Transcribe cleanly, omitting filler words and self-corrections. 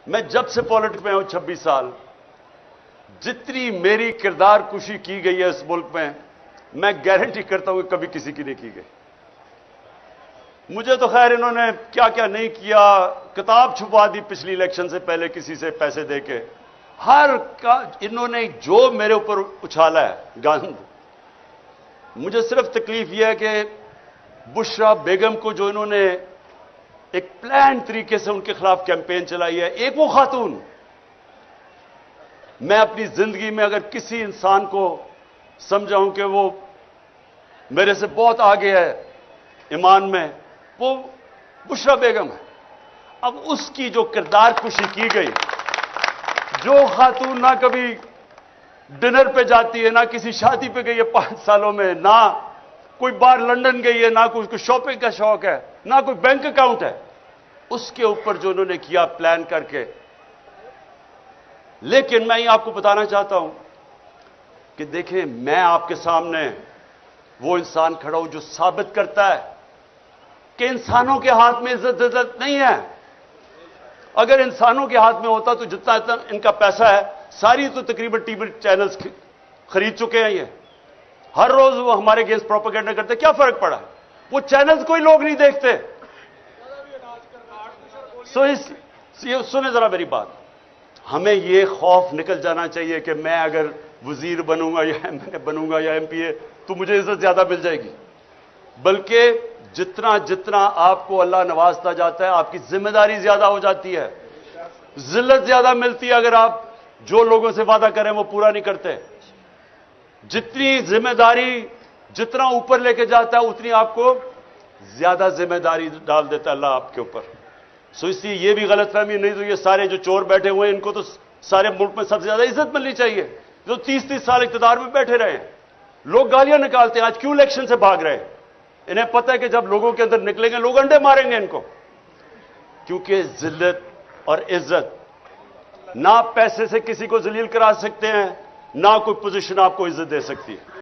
میں جب سے پالیٹکس میں ہوں 26 سال، جتنی میری کردار کشی کی گئی ہے اس ملک میں گارنٹی کرتا ہوں کہ کبھی کسی کی نہیں کی گئی۔ مجھے تو خیر انہوں نے کیا کیا نہیں کیا، کتاب چھپا دی پچھلی الیکشن سے پہلے کسی سے پیسے دے کے، انہوں نے جو میرے اوپر اچھالا ہے گند۔ مجھے صرف تکلیف یہ ہے کہ بشرا بیگم کو جو انہوں نے ایک پلان طریقے سے ان کے خلاف کیمپین چلائی ہے، ایک وہ خاتون، میں اپنی زندگی میں اگر کسی انسان کو سمجھاؤں کہ وہ میرے سے بہت آگے ہے ایمان میں، وہ بشرا بیگم ہے۔ اب اس کی جو کردار کشی کی گئی، جو خاتون نہ کبھی ڈنر پہ جاتی ہے، نہ کسی شادی پہ گئی ہے 5 سالوں میں، نہ کوئی باہر لندن گئی ہے، نہ کوئی شاپنگ کا شوق ہے، نہ کوئی بینک اکاؤنٹ ہے، اس کے اوپر جو انہوں نے کیا پلان کر کے۔ لیکن میں یہ آپ کو بتانا چاہتا ہوں کہ دیکھیں، میں آپ کے سامنے وہ انسان کھڑا ہوں جو ثابت کرتا ہے کہ انسانوں کے ہاتھ میں عزت نہیں ہے۔ اگر انسانوں کے ہاتھ میں ہوتا تو جتنا ان کا پیسہ ہے، ساری تو تقریباً ٹی وی چینلز خرید چکے ہیں۔ یہ ہر روز وہ ہمارے اگینسٹ پروپیگنڈا کرتے، کیا فرق پڑا؟ وہ چینلز کوئی لوگ نہیں دیکھتے۔ سنیں ذرا میری بات، ہمیں یہ خوف نکل جانا چاہیے کہ میں اگر وزیر بنوں گا یا بنوں گا یا ایم پی اے تو مجھے عزت زیادہ مل جائے گی، بلکہ جتنا آپ کو اللہ نوازتا جاتا ہے، آپ کی ذمہ داری زیادہ ہو جاتی ہے، ذلت زیادہ ملتی ہے اگر آپ جو لوگوں سے وعدہ کریں وہ پورا نہیں کرتے۔ جتنی ذمہ داری جتنا اوپر لے کے جاتا ہے، اتنی آپ کو زیادہ ذمہ داری ڈال دیتا ہے اللہ آپ کے اوپر۔ اس لیے یہ بھی غلط فہمی نہیں تو یہ سارے جو چور بیٹھے ہوئے ہیں، ان کو تو سارے ملک میں سب سے زیادہ عزت ملنی چاہیے، جو 30 سال اقتدار میں بیٹھے رہے ہیں۔ لوگ گالیاں نکالتے ہیں، آج کیوں الیکشن سے بھاگ رہے ہیں؟ انہیں پتہ ہے کہ جب لوگوں کے اندر نکلیں گے لوگ انڈے ماریں گے ان کو، کیونکہ ذلت اور عزت نہ پیسے سے کسی کو ذلیل کرا سکتے ہیں، نہ کوئی پوزیشن آپ کو عزت دے سکتی ہے۔